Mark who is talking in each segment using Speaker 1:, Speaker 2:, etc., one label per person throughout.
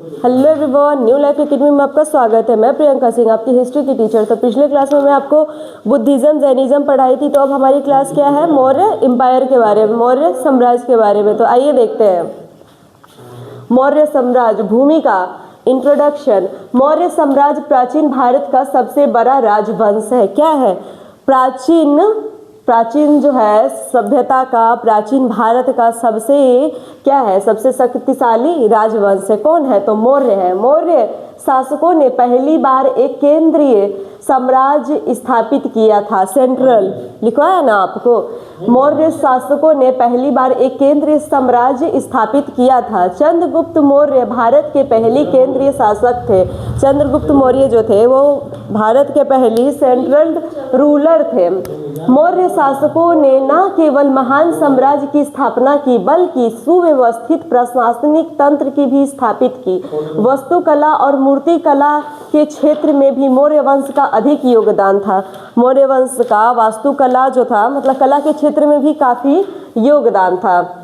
Speaker 1: Hello everyone, new life academy में आपका स्वागत है। मैं प्रियंका सिंह, आपकी हिस्ट्री की टीचर। तो पिछले क्लास में मैं आपको बुद्धिज़्म जैनिज़्म पढ़ाई थी, तो अब हमारी क्लास क्या है, मौर्य एम्पायर के बारे में, मौर्य साम्राज्य के बारे में। तो आइए देखते हैं। मौर्य साम्राज्य भूमिका, इंट्रोडक्शन। मौर्य साम्राज्य प्राचीन भारत का सबसे बड़ा राजवंश है। क्या है? प्राचीन जो है सभ्यता का, प्राचीन भारत का सबसे क्या है, सबसे शक्तिशाली राजवंश है। कौन है? तो मौर्य है। मौर्य शासकों ने पहली बार एक केंद्रीय साम्राज्य स्थापित किया था। सेंट्रल लिखवाया ना आपको। मौर्य शासकों ने पहली बार एक केंद्रीय साम्राज्य स्थापित किया था। चंद्रगुप्त मौर्य भारत के पहले केंद्रीय शासक थे। चंद्रगुप्त मौर्य जो थे वो भारत के पहले सेंट्रल रूलर थे। मौर्य शासकों ने न केवल महान साम्राज्य की स्थापना की, बल्कि सुव्यवस्थित प्रशासनिक तंत्र की भी स्थापित की। वास्तुकला और मूर्तिकला के क्षेत्र में भी मौर्य वंश का अधिक योगदान था। मौर्य वंश का वास्तुकला जो था, मतलब कला के क्षेत्र में भी काफ़ी योगदान था।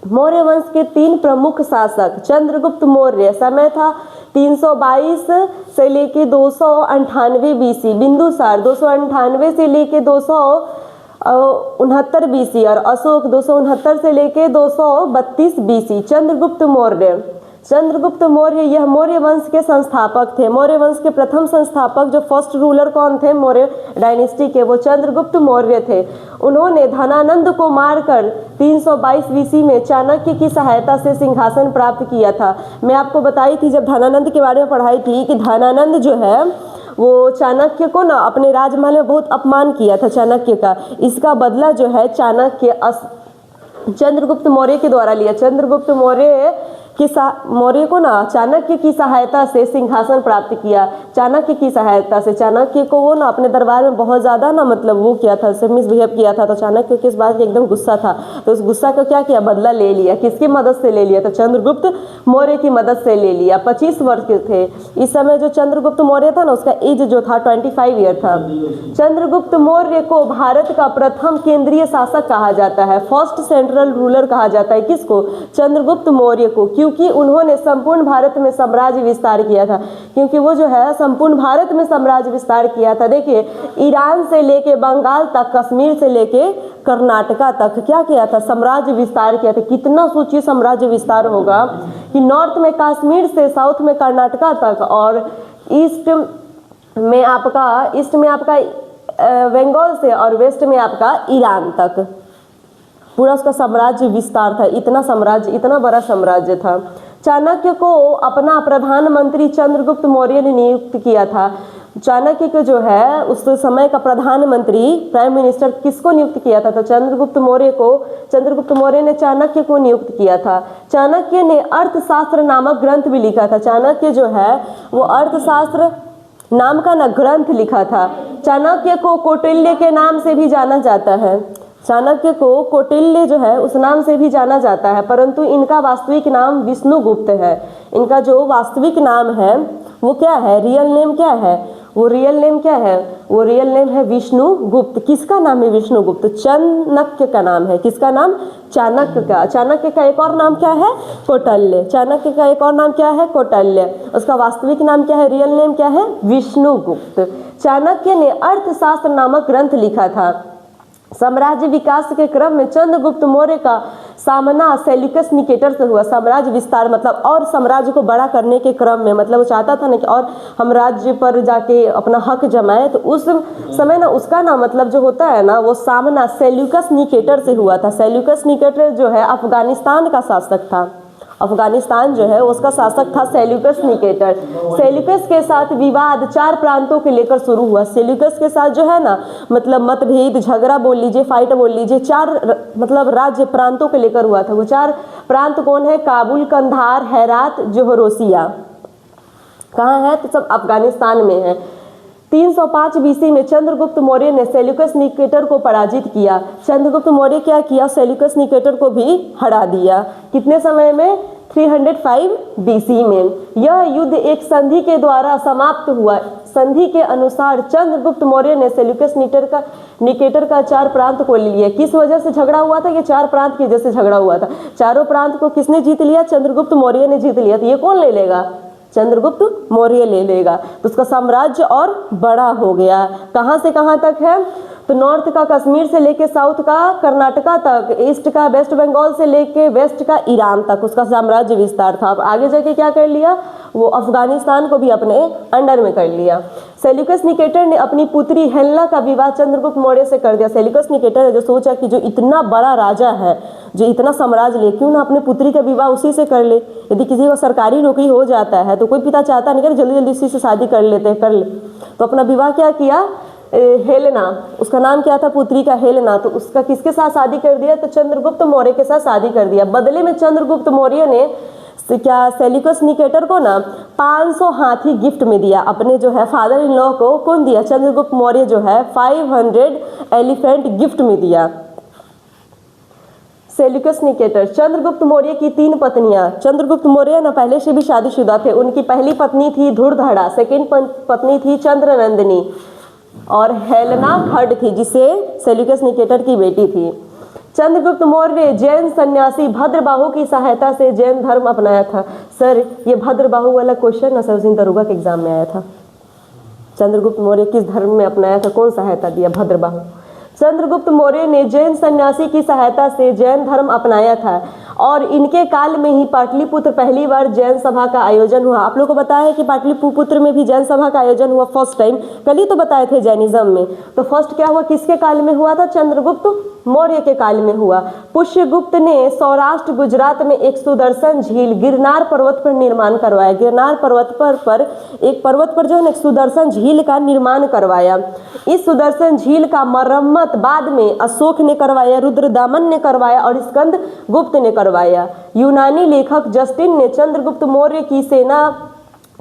Speaker 1: मौर्य वंश के 3 प्रमुख शासक। चंद्रगुप्त मौर्य, समय था 322 से लेके 298 बीसी। बिंदुसार 298 से लेके 269 बीसी और अशोक 269 से लेके 232 बीसी। चंद्रगुप्त मौर्य यह मौर्य वंश के संस्थापक थे। मौर्य वंश के प्रथम संस्थापक, जो फर्स्ट रूलर कौन थे मौर्य डायनेस्टी के, वो चंद्रगुप्त मौर्य थे। उन्होंने धनानंद को मारकर 322 बीसी में चाणक्य की सहायता से सिंहासन प्राप्त किया था। मैं आपको बताई थी जब धनानंद के बारे में पढ़ाई थी कि धनानंद जो है वो चाणक्य को ना अपने राजमहल में बहुत अपमान किया था चाणक्य का। इसका बदला जो है चाणक्य चंद्रगुप्त मौर्य के द्वारा लिया। चंद्रगुप्त मौर्य को ना चाणक्य की सहायता से सिंहासन प्राप्त किया। चाणक्य की सहायता से, चाणक्य को वो ना अपने दरबार में बहुत ज़्यादा ना मतलब वो किया था, उससे मिसबिहेव किया था। तो चाणक्य को इस बात का एकदम गुस्सा था, तो उस गुस्सा को क्या किया, बदला ले लिया। किसकी मदद से ले लिया? तो चंद्रगुप्त मौर्य की मदद से ले लिया। 25 वर्ष के थे इस समय जो चंद्रगुप्त मौर्य था ना, उसका एज जो था 25 ईयर था। चंद्रगुप्त मौर्य को भारत का प्रथम केंद्रीय शासक कहा जाता है। फर्स्ट सेंट्रल रूलर कहा जाता है। किसको? चंद्रगुप्त मौर्य को, क्योंकि उन्होंने संपूर्ण भारत में साम्राज्य विस्तार किया था। क्योंकि वो जो है संपूर्ण भारत में साम्राज्य विस्तार किया था। देखिए, ईरान से लेके बंगाल तक, कश्मीर से लेके कर्नाटका तक क्या किया था, साम्राज्य विस्तार किया था। कितना सोचिए साम्राज्य विस्तार होगा कि नॉर्थ में कश्मीर से साउथ में कर्नाटका तक, और ईस्ट में आपका बंगाल से, और वेस्ट में आपका ईरान तक पूरा उसका साम्राज्य विस्तार था। इतना साम्राज्य, इतना बड़ा साम्राज्य था। चाणक्य को अपना प्रधानमंत्री चंद्रगुप्त मौर्य ने नियुक्त किया था। चाणक्य को जो है उस समय का प्रधानमंत्री, प्राइम मिनिस्टर किसको नियुक्त किया था? तो चंद्रगुप्त मौर्य ने चाणक्य को नियुक्त किया था। चाणक्य ने अर्थशास्त्र नामक ग्रंथ भी लिखा था। चाणक्य जो है वो अर्थशास्त्र नाम का ना ग्रंथ लिखा था। चाणक्य को कौटिल्य के नाम से भी जाना जाता है। चाणक्य को कौटिल्य जो है उस नाम से भी जाना जाता है, परंतु इनका वास्तविक नाम विष्णुगुप्त है। इनका जो वास्तविक नाम है वो क्या है, रियल नेम क्या है, वो रियल नेम है विष्णुगुप्त। किसका नाम है? विष्णुगुप्त। चाणक्य का नाम है। किसका नाम? चाणक्य का। चाणक्य का एक और नाम क्या है? कौटिल्य। चाणक्य का एक और नाम क्या है? कौटिल्य। उसका वास्तविक नाम क्या है, रियल नेम क्या है? विष्णुगुप्त। चाणक्य ने अर्थशास्त्र नामक ग्रंथ लिखा था। साम्राज्य विकास के क्रम में चंद्रगुप्त मौर्य का सामना सेल्यूकस निकेटर से हुआ। साम्राज्य विस्तार मतलब और साम्राज्य को बड़ा करने के क्रम में, मतलब वो चाहता था ना कि और हम राज्य पर जाके अपना हक जमाए, तो उस समय ना उसका ना मतलब जो होता है ना, वो सामना सेल्यूकस निकेटर से हुआ था। सेल्यूकस निकेटर जो है अफगानिस्तान का शासक था। अफगानिस्तान जो है उसका शासक था सेल्यूकस निकेटर। सेल्यूकस के साथ विवाद 4 प्रांतों के लेकर शुरू हुआ। सेल्यूकस के साथ जो है ना मतलब मतभेद, झगड़ा बोल लीजिए, फाइट बोल लीजिए, 4 मतलब राज्य प्रांतों के लेकर हुआ था। वो 4 प्रांत कौन है? काबुल, कंधार, हेरात, जोहरोसिया। कहाँ है? तो सब अफगानिस्तान में है। 305 बीसी में चंद्रगुप्त मौर्य ने सेल्यूकस निकेटर को पराजित किया। चंद्रगुप्त मौर्य क्या किया? सेल्यूकस निकेटर को भी हरा दिया। कितने समय में? 305 बीसी में। यह युद्ध एक संधि के द्वारा समाप्त हुआ। संधि के अनुसार चंद्रगुप्त मौर्य ने सेल्यूकस निकेटर का 4 प्रांत को ले लिया। किस वजह से झगड़ा हुआ था? ये 4 प्रांत की वजह से झगड़ा हुआ था। चारों प्रांत को किसने जीत लिया? चंद्रगुप्त मौर्य ने जीत लिया। तो ये कौन ले लेगा? चंद्रगुप्त मौर्य ले लेगा, तो उसका साम्राज्य और बड़ा हो गया। कहाँ से कहाँ तक है, तो नॉर्थ का कश्मीर से लेके साउथ का कर्नाटका तक, ईस्ट का वेस्ट बंगाल से लेके वेस्ट का ईरान तक उसका साम्राज्य विस्तार था। अब आगे जाके क्या कर लिया, वो अफगानिस्तान को भी अपने अंडर में कर लिया। सेल्यूकस निकेटर ने अपनी पुत्री हेलेना का विवाह चंद्रगुप्त मौर्य से कर दिया। सेल्यूकस निकेटर है जो सोचा कि जो इतना बड़ा राजा है, जो इतना साम्राज्य ले, क्यों ना अपने पुत्री का विवाह उसी से कर ले। यदि किसी को सरकारी नौकरी हो जाता है तो कोई पिता चाहता नहीं कि जल्दी जल्दी उसी से शादी कर लेते, कर ले। तो अपना विवाह क्या किया, हेलेना, उसका नाम क्या था पुत्री का, हेलेना, तो उसका किसके साथ शादी कर दिया, तो चंद्रगुप्त मौर्य के साथ शादी कर दिया। बदले में चंद्रगुप्त मौर्य ने क्या सेल्यूकस निकेटर को ना 500 हाथी गिफ्ट में दिया। अपने जो है फादर इन लॉ को कौन दिया, चंद्रगुप्त मौर्य जो है 500 एलिफेंट गिफ्ट में दिया। सेल्यूकस निकेटर, चंद्रगुप्त मौर्य की 3 पत्नियां। चंद्रगुप्त मौर्य ना पहले से भी शादीशुदा थे। उनकी पहली पत्नी थी धुरधड़ा, सेकेंड पत्नी थी चंद्रनंदिनी, और हेलेना थर्ड थी, जिसे सेल्यूकस निकेटर की बेटी थी। चंद्रगुप्त मौर्य ने जैन सन्यासी भद्रबाहु की सहायता से जैन धर्म अपनाया था। सर ये भद्रबाहु वाला क्वेश्चन ना सर उस दिन दरोगा के एग्जाम में आया था। चंद्रगुप्त मौर्य किस धर्म में अपनाया था, कौन सहायता दिया, भद्रबाहु। चंद्रगुप्त मौर्य ने जैन सन्यासी की सहायता से जैन धर्म अपनाया था और इनके काल में ही पाटलिपुत्र पहली बार जैन सभा का आयोजन हुआ। आप लोगों को बताया है कि पाटलिपुत्र में भी जैन सभा का आयोजन हुआ फर्स्ट टाइम, कल ही तो बताए थे जैनिज्म में। तो फर्स्ट क्या हुआ, किसके काल में हुआ था, चंद्रगुप्त मौर्य के काल में हुआ। पुष्यगुप्त ने सौराष्ट्र गुजरात में एक सुदर्शन झील गिरनार पर्वत पर निर्माण करवाया। गिरनार पर्वत पर एक पर्वत पर जो है ना सुदर्शन झील का निर्माण करवाया। इस सुदर्शन झील का मरम्मत बाद में अशोक ने करवाया, रुद्रदामन ने करवाया और स्कंद गुप्त ने करवाया। यूनानी लेखक जस्टिन ने चंद्रगुप्त मौर्य की सेना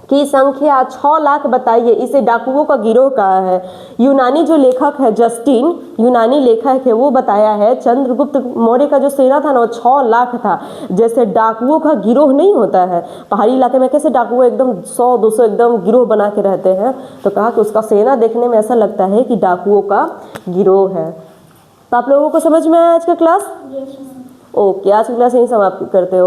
Speaker 1: की संख्या 6 लाख बताई है। इसे डाकुओं का गिरोह कहा है। यूनानी जो लेखक है जस्टिन, यूनानी लेखक है, वो बताया है चंद्रगुप्त मौर्य का जो सेना था ना वो 6 लाख था। जैसे डाकुओं का गिरोह नहीं होता है, पहाड़ी इलाके में कैसे डाकुओं एकदम 100-200 एकदम गिरोह बना के रहते हैं, तो कहा कि उसका सेना देखने में ऐसा लगता है कि डाकुओं का गिरोह है। तो आप लोगों को समझ में आया आज का क्लास? ओके, आज की क्लास यहीं समाप्त करते हो।